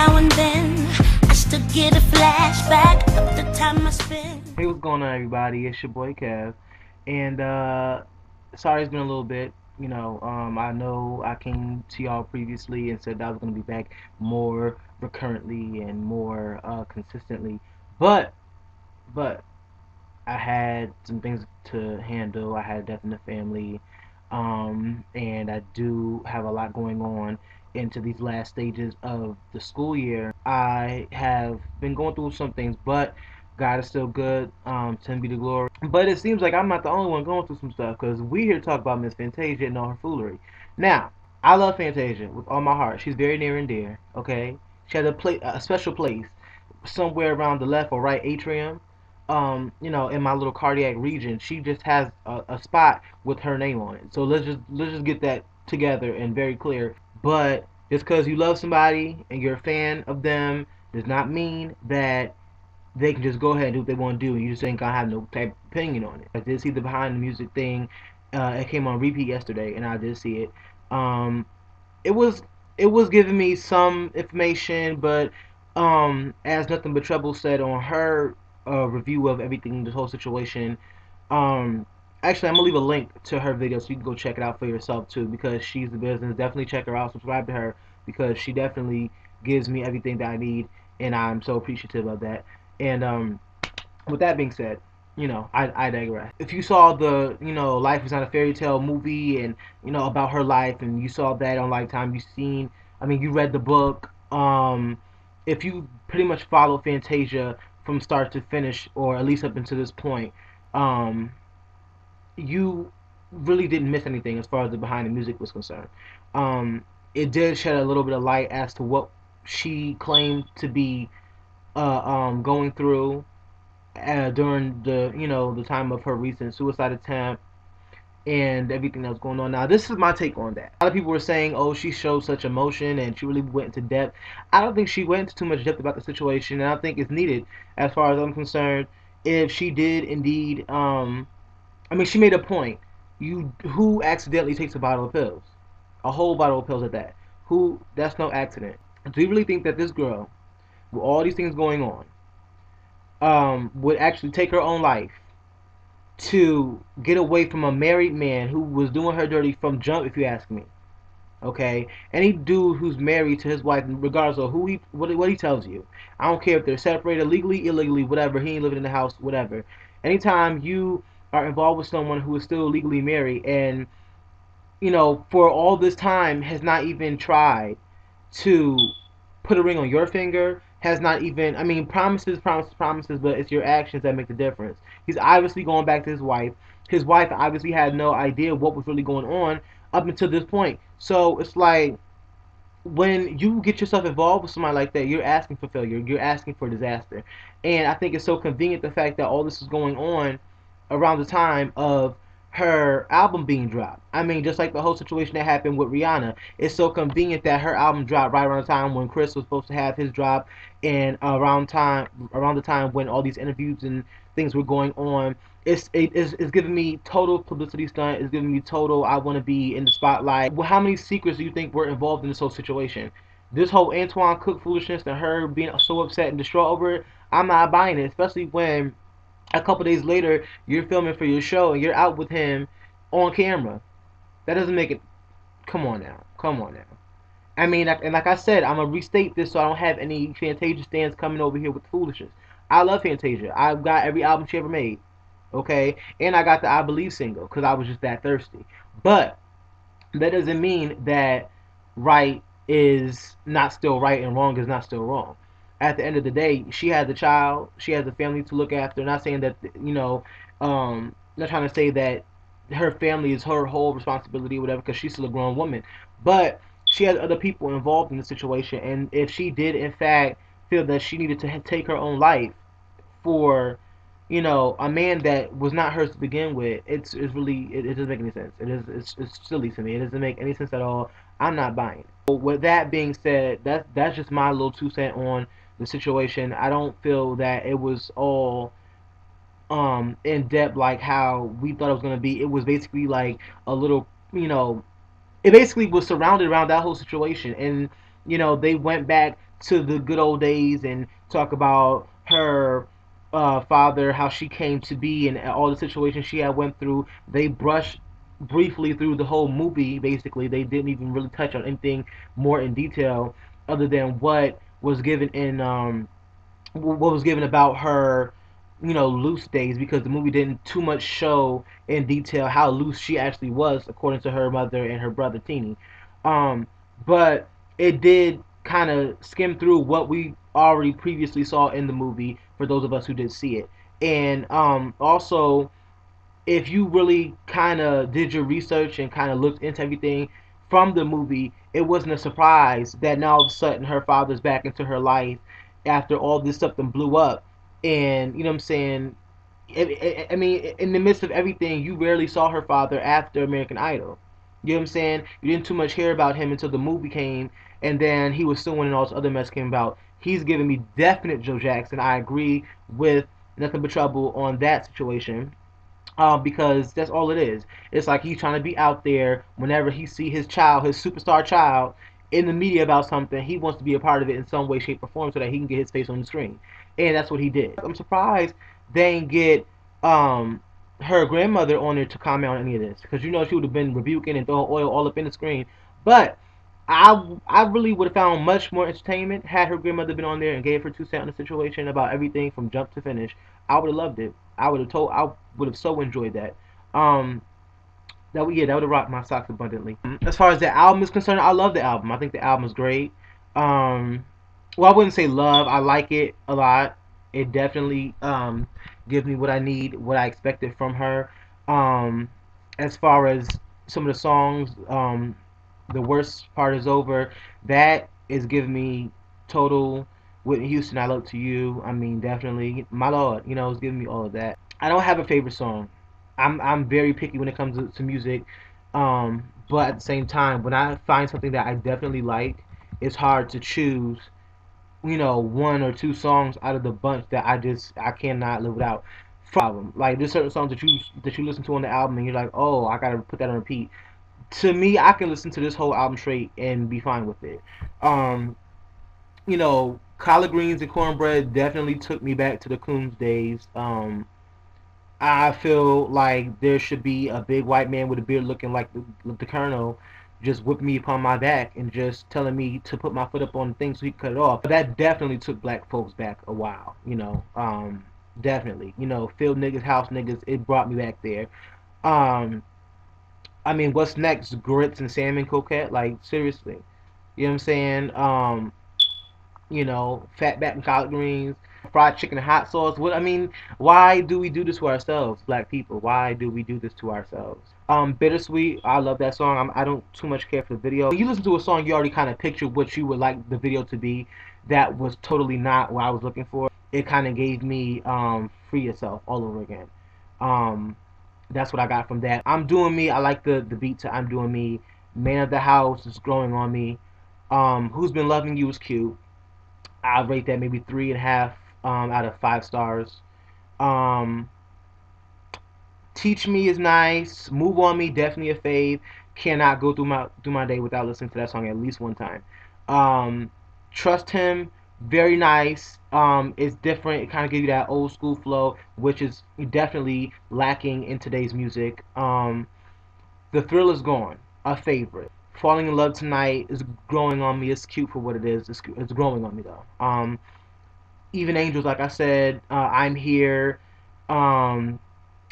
now and then I still get a flashback of the time I spent. Hey, what's going on, everybody? It's your boy Kev, and sorry it's been a little bit. I know I came to y'all previously and said that I was gonna be back more recurrently and more consistently, but but I had some things to handle. I had a death in the family, and I do have a lot going on into these last stages of the school year. I have been going through some things, but God is still good. To him be the glory. But it seems like I'm not the only one going through some stuff because we here to talk about Miss Fantasia and all her foolery. Now, I love Fantasia with all my heart. She's very near and dear. Okay, she has a special place somewhere around the left or right atrium, in my little cardiac region. She just has a spot with her name on it. So let's just get that together and very clear. But just because you love somebody and you're a fan of them does not mean that they can just go ahead and do what they want to do, and you just ain't gonna have no type of opinion on it. I did see the behind the music thing. It came on repeat yesterday, and I did see it. Um, it was it was giving me some information, but as nothing but trouble said on her review of everything, this whole situation. Um, Actually, I'm gonna leave a link to her video so you can go check it out for yourself too, because she's the business. Definitely check her out, subscribe to her because she definitely gives me everything that I need, and I'm so appreciative of that. And with that being said, I digress. If you saw the, Life is Not a Fairy Tale movie and, about her life, and you saw that on Lifetime, you read the book. If you pretty much follow Fantasia from start to finish, or at least up until this point, um, you really didn't miss anything as far as the behind the music was concerned. It did shed a little bit of light as to what she claimed to be going through during the time of her recent suicide attempt and everything that was going on. Now, this is my take on that. A lot of people were saying, "Oh, she showed such emotion and she really went into depth." I don't think she went into too much depth about the situation, and I think it's needed, as far as I'm concerned. If she did indeed, she made a point. Who accidentally takes a bottle of pills, a whole bottle of pills at that? Who? That's no accident. Do you really think that this girl, with all these things going on, would actually take her own life to get away from a married man who was doing her dirty from jump, if you ask me? Okay, any dude who's married to his wife, regardless of what he tells you, I don't care if they're separated legally, illegally, whatever. He ain't living in the house, whatever. Anytime you are involved with someone who is still legally married and for all this time has not even tried to put a ring on your finger, has not even, promises, promises, promises, but it's your actions that make the difference. He's obviously going back to his wife. His wife obviously had no idea what was really going on up until this point. So it's like, when you get yourself involved with somebody like that, you're asking for failure. You're asking for disaster. And I think it's so convenient the fact that all this is going on around the time of her album being dropped. Just like the whole situation that happened with Rihanna. It's so convenient that her album dropped right around the time when Chris was supposed to have his drop, and around the time when all these interviews and things were going on. It's giving me total publicity stunt. It's giving me total, I want to be in the spotlight. Well, how many secrets do you think were involved in this whole situation? This whole Antwuan Cook foolishness and her being so upset and distraught over it, I'm not buying it, especially when a couple days later you're filming for your show and you're out with him on camera. That doesn't make it. Come on now. Come on now. And like I said, I'm gonna restate this so I don't have any Fantasia stands coming over here with the foolishness. I love Fantasia. I've got every album she ever made. Okay, and I got the I Believe single because I was just that thirsty. But that doesn't mean that right is not still right and wrong is not still wrong. At the end of the day, she has a child, she has a family to look after. Not saying that, not trying to say that her family is her whole responsibility, or whatever, because she's still a grown woman. But she has other people involved in the situation, and if she did in fact feel that she needed to take her own life for a man that was not hers to begin with, it's really, it doesn't make any sense. It's silly to me. It doesn't make any sense at all. I'm not buying it. But with that being said, that's just my little 2 cent on the situation. I don't feel that it was all in depth like how we thought it was gonna be. It was basically like a little, it basically was surrounded around that whole situation, and they went back to the good old days and talk about her father, how she came to be, and all the situations she had went through. They brushed briefly through the whole movie. Basically, they didn't even really touch on anything more in detail other than what was given in what was given about her, loose days, because the movie didn't too much show in detail how loose she actually was, according to her mother and her brother Teeny. Um, but it did kind of skim through what we already previously saw in the movie for those of us who did see it, and also if you really kind of did your research and kind of looked into everything from the movie, it wasn't a surprise that now all of a sudden her father's back into her life after all this stuff then blew up. And you know what I'm saying? I mean, in the midst of everything, you rarely saw her father after American Idol. You know what I'm saying? You didn't too much hear about him until the movie came, and then he was suing and all this other mess came about. He's giving me definite Joe Jackson. I agree with Nothing But Trouble on that situation, because that's all it is. It's like he's trying to be out there whenever he see his child, his superstar child, in the media about something. He wants to be a part of it in some way, shape, or form so that he can get his face on the screen, and that's what he did. I'm surprised they didn't get um, her grandmother on there to comment on any of this, because she would have been rebuking and throwing oil all up in the screen. But I really would have found much more entertainment had her grandmother been on there and gave her 2 cents on the situation about everything from jump to finish. I would have loved it. I would have so enjoyed that. Um, that would have rocked my socks abundantly. As far as the album is concerned, I love the album. I think the album is great. Um, well, I wouldn't say love. I like it a lot. It definitely gives me what I need, what I expected from her. Um, as far as some of the songs, the worst part is over. That is giving me total Whitney Houston. I Look to You. I mean, definitely, my Lord. It's giving me all of that. I don't have a favorite song. I'm very picky when it comes to music. But at the same time, when I find something that I definitely like, it's hard to choose, one or two songs out of the bunch that I cannot live without. From the album, like there's certain songs that you listen to on the album and you're like, oh, I gotta put that on repeat. To me, I can listen to this whole album straight and be fine with it. Um, Collard greens and cornbread definitely took me back to the Coons days. I feel like there should be a big white man with a beard looking like the Colonel just whipping me upon my back and just telling me to put my foot up on the thing so he could cut it off. But that definitely took black folks back a while, definitely. Field niggas, house niggas, it brought me back there. Um, I mean, what's next? Grits and salmon coquette? Like, seriously. You know what I'm saying? Fat back and collard greens, fried chicken and hot sauce. What I mean, why do we do this to ourselves, black people? Why do we do this to ourselves? Bittersweet. I love that song. I don't too much care for the video. When you listen to a song, you already kind of picture what you would like the video to be. That was totally not what I was looking for. It kind of gave me Free Yourself all over again. Um, that's what I got from that. I'm Doing Me. I like the beat to I'm Doing Me. Man of the House is growing on me. Who's Been Loving You is cute. I rate that maybe 3.5 out of 5 stars. Um, Teach Me is nice. Move On Me, definitely a fave. Cannot go through my day without listening to that song at least one time. Um, Trust Him, very nice. It's different. It kind of gives you that old school flow, which is definitely lacking in today's music. The Thrill Is Gone, a favorite. Falling in Love Tonight is growing on me. It's cute for what it is. It's growing on me though. Even Angels, like I said, I'm Here. Um,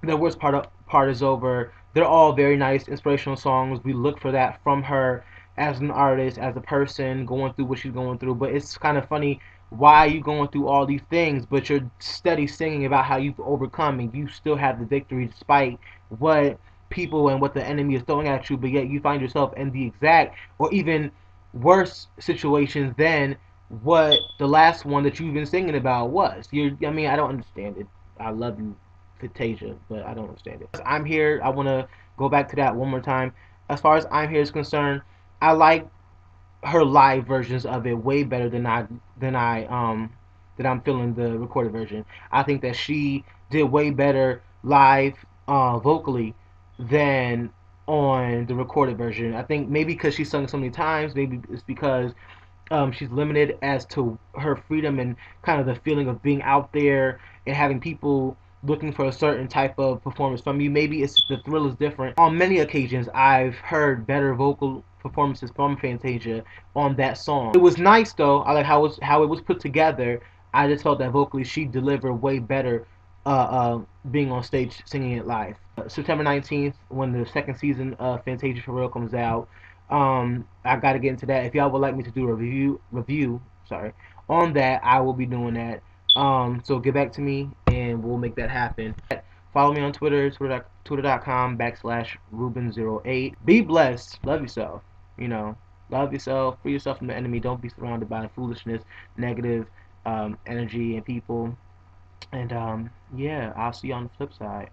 the worst part is over. They're all very nice, inspirational songs. We look for that from her as an artist, as a person going through what she's going through. But it's kind of funny. Why are you going through all these things, but you're steady singing about how you've overcome and you still have the victory despite what people and what the enemy is throwing at you, but yet you find yourself in the exact or even worse situations than what the last one that you've been singing about was. I mean, I don't understand it. I love you, Fantasia, but I don't understand it. I'm Here. I want to go back to that one more time. As far as I'm Here is concerned, I like her live versions of it way better than I'm feeling the recorded version. I think that she did way better live vocally than on the recorded version. I think maybe because she sung so many times, maybe it's because she's limited as to her freedom and kind of the feeling of being out there and having people looking for a certain type of performance from you. Maybe it's the thrill is different. On many occasions, I've heard better vocal performances from Fantasia on that song. It was nice though. I like how it was put together. I just felt that vocally she delivered way better being on stage singing it live. September 19th, when the second season of Fantasia for Real comes out, I gotta get into that. If y'all would like me to do a review, on that, I will be doing that. So get back to me and we'll make that happen. Follow me on Twitter, twitter.com/Ruben08. Be blessed. Love yourself. You know, love yourself. Free yourself from the enemy. Don't be surrounded by foolishness, negative energy, and people. And yeah, I'll see you on the flip side.